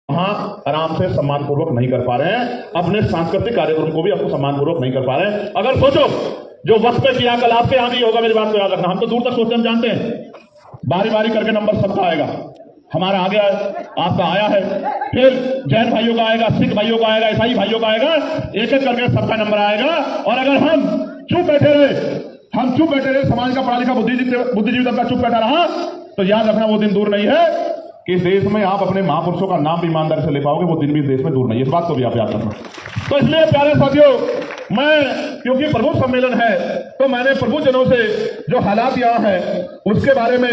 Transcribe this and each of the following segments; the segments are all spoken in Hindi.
वहां आराम से सम्मानपूर्वक नहीं कर पा रहे हैं, अपने सांस्कृतिक कार्यक्रम को भी आपको सम्मानपूर्वक नहीं कर पा रहे हैं। अगर सोचो जो वक्त पे किया कल आपके यहां भी होगा, मेरी बात को याद रखना। हम तो दूर तक सोचते हम जानते हैं, बारी बारी करके नंबर सबका आएगा, हमारा आ गया है, आपका आया है, फिर जैन भाइयों का आएगा, सिख भाइयों का आएगा, ईसाई भाइयों का आएगा, एक एक करके सबका नंबर आएगा। और अगर हम चुप बैठे रहे, समाज का पढ़ा लिखा बुद्धिजीवी तबका चुप बैठा रहा, तो याद रखना वो दिन दूर नहीं है कि इस देश में आप अपने महापुरुषों का नाम भी ईमानदारी से ले पाओगे। वो दिन भी इस देश में दूर नहीं है, इस बात को भी आप याद रखना। तो इसलिए प्यारे साथियों, मैं क्योंकि प्रभु सम्मेलन है तो मैंने प्रभुजनों से जो हालात यहाँ है उसके बारे में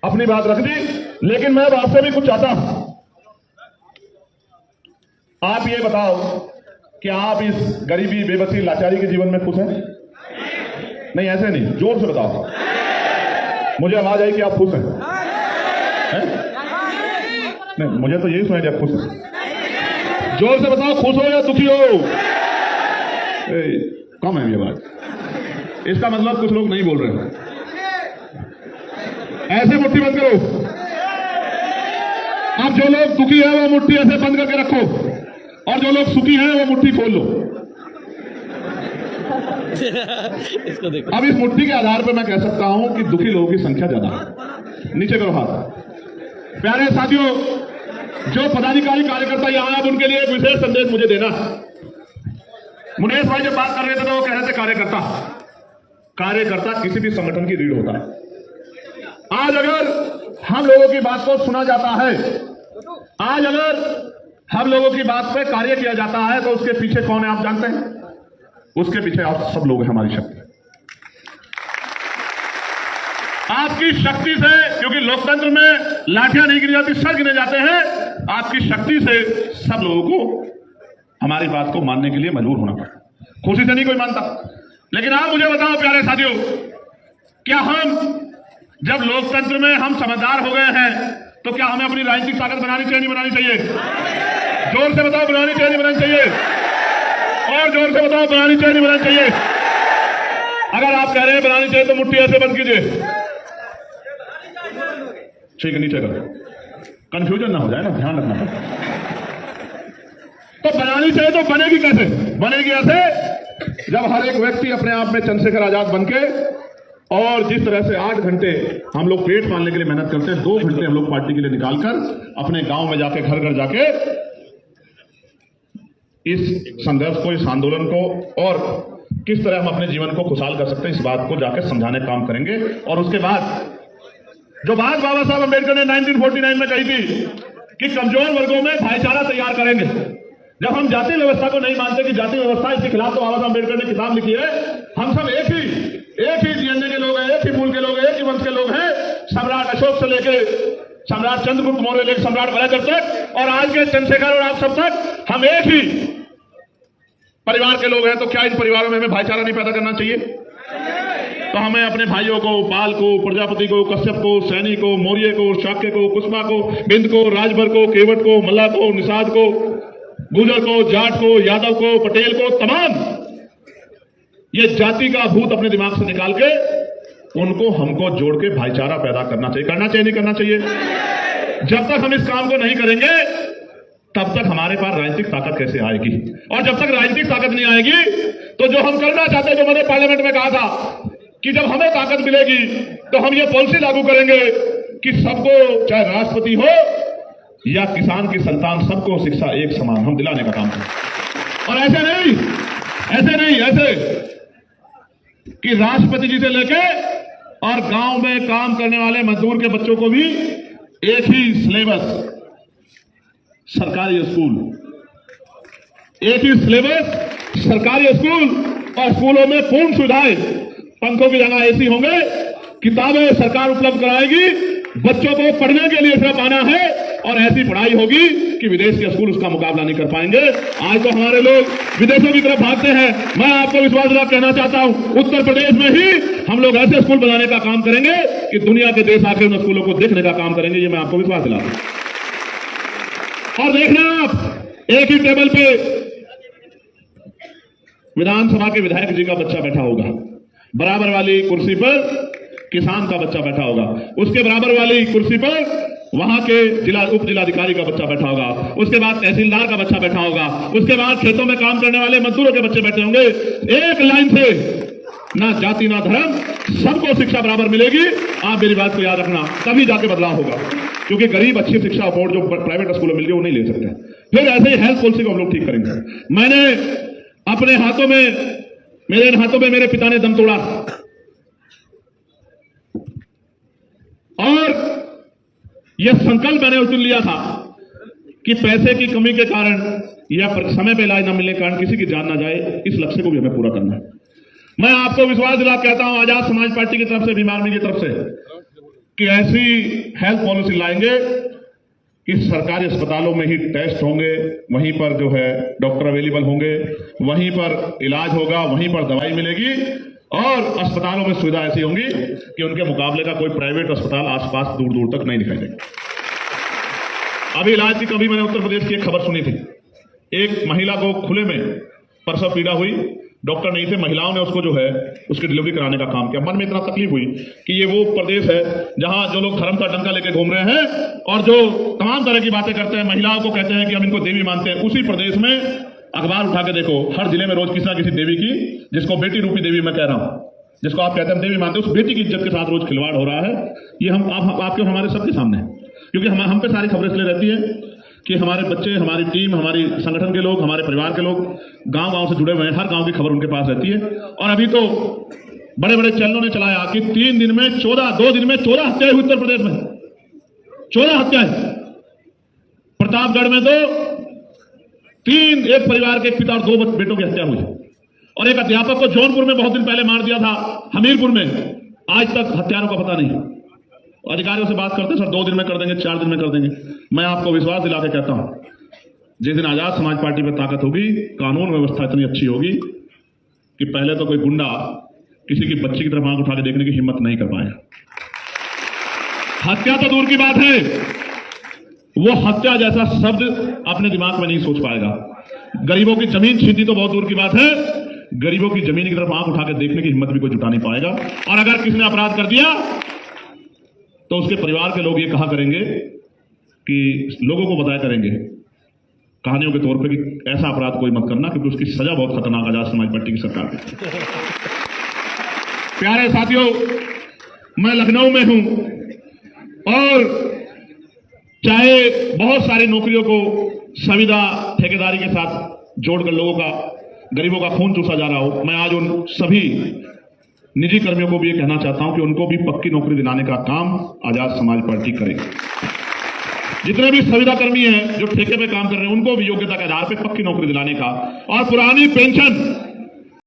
अपनी बात रख दी। लेकिन मैं आपसे भी कुछ चाहता हूं, आप ये बताओ कि आप इस गरीबी, बेबसी, लाचारी के जीवन में खुश हैं? नहीं, ऐसे नहीं, जोर से बताओ, मुझे आवाज आई कि आप खुश हैं? नहीं, मुझे तो यही सुनाई दिया खुश हैं। जोर से बताओ, खुश हो या दुखी हो? कम है ये बात, इसका मतलब कुछ लोग नहीं बोल रहे हैं। ऐसे मुट्ठी बंद करो। अब जो लोग दुखी है वो मुट्ठी ऐसे बंद करके रखो, और जो लोग सुखी हैं वो मुट्ठी खोल लो। इसको देखो। अब इस मुट्ठी के आधार पर मैं कह सकता हूं कि दुखी लोगों की संख्या ज्यादा है। नीचे करो हाथ। प्यारे साथियों, जो पदाधिकारी कार्यकर्ता यहां, अब उनके लिए एक विशेष संदेश मुझे देना है। मुनेश भाई जब बात कर रहे थे तो वो कह रहे थे कार्यकर्ता किसी भी संगठन की रीढ़ होता है। आज अगर हम लोगों की बात को सुना जाता है, आज अगर हम लोगों की बात पे कार्य किया जाता है, तो उसके पीछे कौन है आप जानते हैं? उसके पीछे आप सब लोग हैं, हमारी शक्ति। आपकी शक्ति से, क्योंकि लोकतंत्र में लाठियां नहीं गिरी जाती, सर गिने जाते हैं। आपकी शक्ति से सब लोगों को हमारी बात को मानने के लिए मजबूर होना पड़ा। खुशी से नहीं कोई मानता। लेकिन आप मुझे बताओ प्यारे साथियों, क्या हम जब लोकतंत्र में हम समझदार हो गए हैं तो क्या हमें अपनी राजनीतिक ताकत बनानी चाहिए, नहीं बनानी चाहिए? जोर से बताओ, बनानी चाहिए, नहीं बनानी चाहिए? और जोर से बताओ, बनानी चाहिए, नहीं बनानी चाहिए? अगर आप कह रहे हैं बनानी चाहिए तो मुट्ठी ऐसे बंद कीजिए। ठीक है, नीचे करो, कंफ्यूजन ना हो जाए ना, ध्यान रखना। तो बनानी चाहिए तो बनेगी कैसे? बनेगी ऐसे जब हर एक व्यक्ति अपने आप में चंद्रशेखर आजाद बनके, और जिस तरह से 8 घंटे हम लोग पेट पालने के लिए मेहनत करते हैं, 2 घंटे हम लोग पार्टी के लिए निकालकर अपने गांव में जाके, घर घर जाके इस संघर्ष को, इस आंदोलन को, और किस तरह हम अपने जीवन को खुशहाल कर सकते हैं, इस बात को जाकर समझाने का काम करेंगे। और उसके बाद जो बात बाबा साहब अम्बेडकर ने 1949 में कही थी कि कमजोर वर्गों में भाईचारा तैयार करेंगे। जब हम जाति व्यवस्था को नहीं मानते कि जाति व्यवस्था, इसके खिलाफ तो बाबा साहब अम्बेडकर ने किताब लिखी है। हम सब एक ही डीएनए के लोग हैं, एक ही मूल के लोग हैं, एक ही वंश के लोग हैं। सम्राट अशोक से लेके सम्राट चंद्रगुप्त मौर्य लेके सम्राट बलराज तक, और आज के चंद्रशेखर और आप सब तक हम एक ही परिवार के लोग हैं। तो क्या इन परिवारों में हमें भाईचारा नहीं पैदा करना चाहिए? तो हमें अपने भाइयों को, पाल को, प्रजापति को, कश्यप को, सैनी को, मौर्य को, शाक्य को, कुष्मा को, बिंद को, राजभर को, केवट को, मल्ला को, निषाद को, गुजर को, जाट को, यादव को, पटेल को, तमाम ये जाति का भूत अपने दिमाग से निकाल के उनको, हमको जोड़ के भाईचारा पैदा करना चाहिए। करना चाहिए, नहीं करना चाहिए? जब तक हम इस काम को नहीं करेंगे तब तक हमारे पास राजनीतिक ताकत कैसे आएगी? और जब तक राजनीतिक ताकत नहीं आएगी तो जो हम करना चाहते हैं, जो मैंने पार्लियामेंट में कहा था कि जब हमें ताकत मिलेगी तो हम ये पॉलिसी लागू करेंगे कि सबको, चाहे राष्ट्रपति हो या किसान की संतान, सबको शिक्षा एक समान हम दिलाने का काम करें। और ऐसे नहीं ऐसे कि राष्ट्रपति जी से लेके और गांव में काम करने वाले मजदूर के बच्चों को भी एक ही सिलेबस, सरकारी स्कूल, एक ही सिलेबस, सरकारी स्कूल, और स्कूलों में पूर्ण सुविधाएं, पंखों की जगह एसी होंगे, किताबें सरकार उपलब्ध कराएगी, बच्चों को पढ़ने के लिए सिर्फ आना है, और ऐसी पढ़ाई होगी कि विदेश के स्कूल उसका मुकाबला नहीं कर पाएंगे। आज तो हमारे लोग विदेशों की तरफ भागते हैं। मैं आपको विश्वास दिला कहना चाहता हूं, उत्तर प्रदेश में ही हम लोग ऐसे स्कूल बनाने का काम करेंगे कि दुनिया के देश आकर उन स्कूलों को देखने का काम करेंगे। ये मैं आपको विश्वास दिलाता हूं। और देखना आप, एक ही टेबल पे विधानसभा के विधायक जी का बच्चा बैठा होगा, बराबर वाली कुर्सी पर किसान का बच्चा बैठा होगा, उसके बराबर वाली कुर्सी पर वहां के उप जिलाधिकारी का बच्चा बैठा होगा, उसके बाद तहसीलदार का बच्चा बैठा होगा, उसके बाद खेतों में काम करने वाले मजदूरों के बच्चे बैठे होंगे। एक लाइन से ना जाति ना धर्म, सबको शिक्षा बराबर मिलेगी। आप मेरी बात को याद रखना, तभी जाके बदलाव होगा। क्योंकि गरीब अच्छी शिक्षा अफोर्ड जो प्राइवेट स्कूलों में मिल रही है वो नहीं ले सकते। फिर ऐसे ही हेल्थ पॉलिसी को हम लोग ठीक करेंगे। मैंने अपने हाथों में, मेरे हाथों में मेरे पिता ने दम तोड़ा और यह संकल्प मैंने उस दिन लिया था कि पैसे की कमी के कारण या समय पे इलाज न मिलने के कारण किसी की जान ना जाए, इस लक्ष्य को भी हमें पूरा करना है। मैं आपको विश्वास दिला कहता हूं आजाद समाज पार्टी की तरफ से, बीमार आर्मी की तरफ से, कि ऐसी हेल्थ पॉलिसी लाएंगे कि सरकारी अस्पतालों में ही टेस्ट होंगे, वहीं पर जो है डॉक्टर अवेलेबल होंगे, वहीं पर इलाज होगा, वहीं पर दवाई मिलेगी और अस्पतालों में सुविधा ऐसी होंगी कि उनके मुकाबले का कोई प्राइवेट अस्पताल आसपास दूर दूर तक नहीं दिखाई देगा। अभी इलाज की कमी, मैंने उत्तर प्रदेश की एक खबर सुनी थी। एक महिला को खुले में प्रसव पीड़ा हुई, डॉक्टर नहीं थे, महिलाओं ने उसको जो है उसकी डिलीवरी कराने का काम किया। मन में इतना तकलीफ हुई कि ये वो प्रदेश है जहां जो लोग धर्म का डंका लेके घूम रहे हैं और जो तमाम तरह की बातें करते हैं, महिलाओं को कहते हैं कि हम इनको देवी मानते हैं। उसी प्रदेश में अखबार उठा के देखो, हर जिले में रोज किसी ना किसी देवी की, जिसको बेटी रूपी देवी मैं कह रहा हूं, जिसको आप कहते हैं देवी मानते हैं, उस बेटी की इज्जत के साथ रोज खिलवाड़ हो रहा है। ये हम आपके हमारे सबके सामने है, क्योंकि हम पे सारी खबरें इसलिए रहती है कि हमारे बच्चे, हमारी टीम, हमारी संगठन के लोग, हमारे परिवार के लोग गांव-गांव से जुड़े हुए हैं, हर गांव की खबर उनके पास रहती है। और अभी तो बड़े बड़े चैनलों ने चलाया कि 2 दिन में 14 हत्याएं हुई उत्तर प्रदेश में, 14 हत्याएं। प्रतापगढ़ में तो एक परिवार के एक पिता और 2 बेटों की हत्या हुई और एक अध्यापक को जौनपुर में बहुत दिन पहले मार दिया था, हमीरपुर में। आज तक हत्यारों का पता नहीं। अधिकारियों से बात करते सर 2 दिन में कर देंगे, 4 दिन में कर देंगे। मैं आपको विश्वास दिला के कहता हूं, जिस दिन आजाद समाज पार्टी में ताकत होगी, कानून व्यवस्था इतनी अच्छी होगी कि पहले तो कोई गुंडा किसी की बच्ची की तरफ आंख उठा के देखने की हिम्मत नहीं कर पाएगा। हत्या तो दूर की बात है, वो हत्या जैसा शब्द अपने दिमाग में नहीं सोच पाएगा। गरीबों की जमीन छीनती तो बहुत दूर की बात है, गरीबों की जमीन की तरफ आंख उठा के देखने की हिम्मत भी कोई जुटा नहीं पाएगा। और अगर किसी ने अपराध कर दिया तो उसके परिवार के लोग ये कहा करेंगे कि लोगों को बताया करेंगे कहानियों के तौर पे कि ऐसा अपराध कोई मत करना, क्योंकि उसकी सजा बहुत खतरनाक आजाद समाज पार्टी की सरकार की। प्यारे साथियों, मैं लखनऊ में हूं और चाहे बहुत सारी नौकरियों को संविदा ठेकेदारी के साथ जोड़कर लोगों का, गरीबों का खून चूसा जा रहा हो, मैं आज उन सभी निजी कर्मियों को भी ये कहना चाहता हूं कि उनको भी पक्की नौकरी दिलाने का काम आजाद समाज पार्टी करेगी। जितने भी संविदा कर्मी हैं जो ठेके पे काम कर रहे हैं, उनको भी योग्यता के आधार पर पक्की नौकरी दिलाने का, और पुरानी पेंशन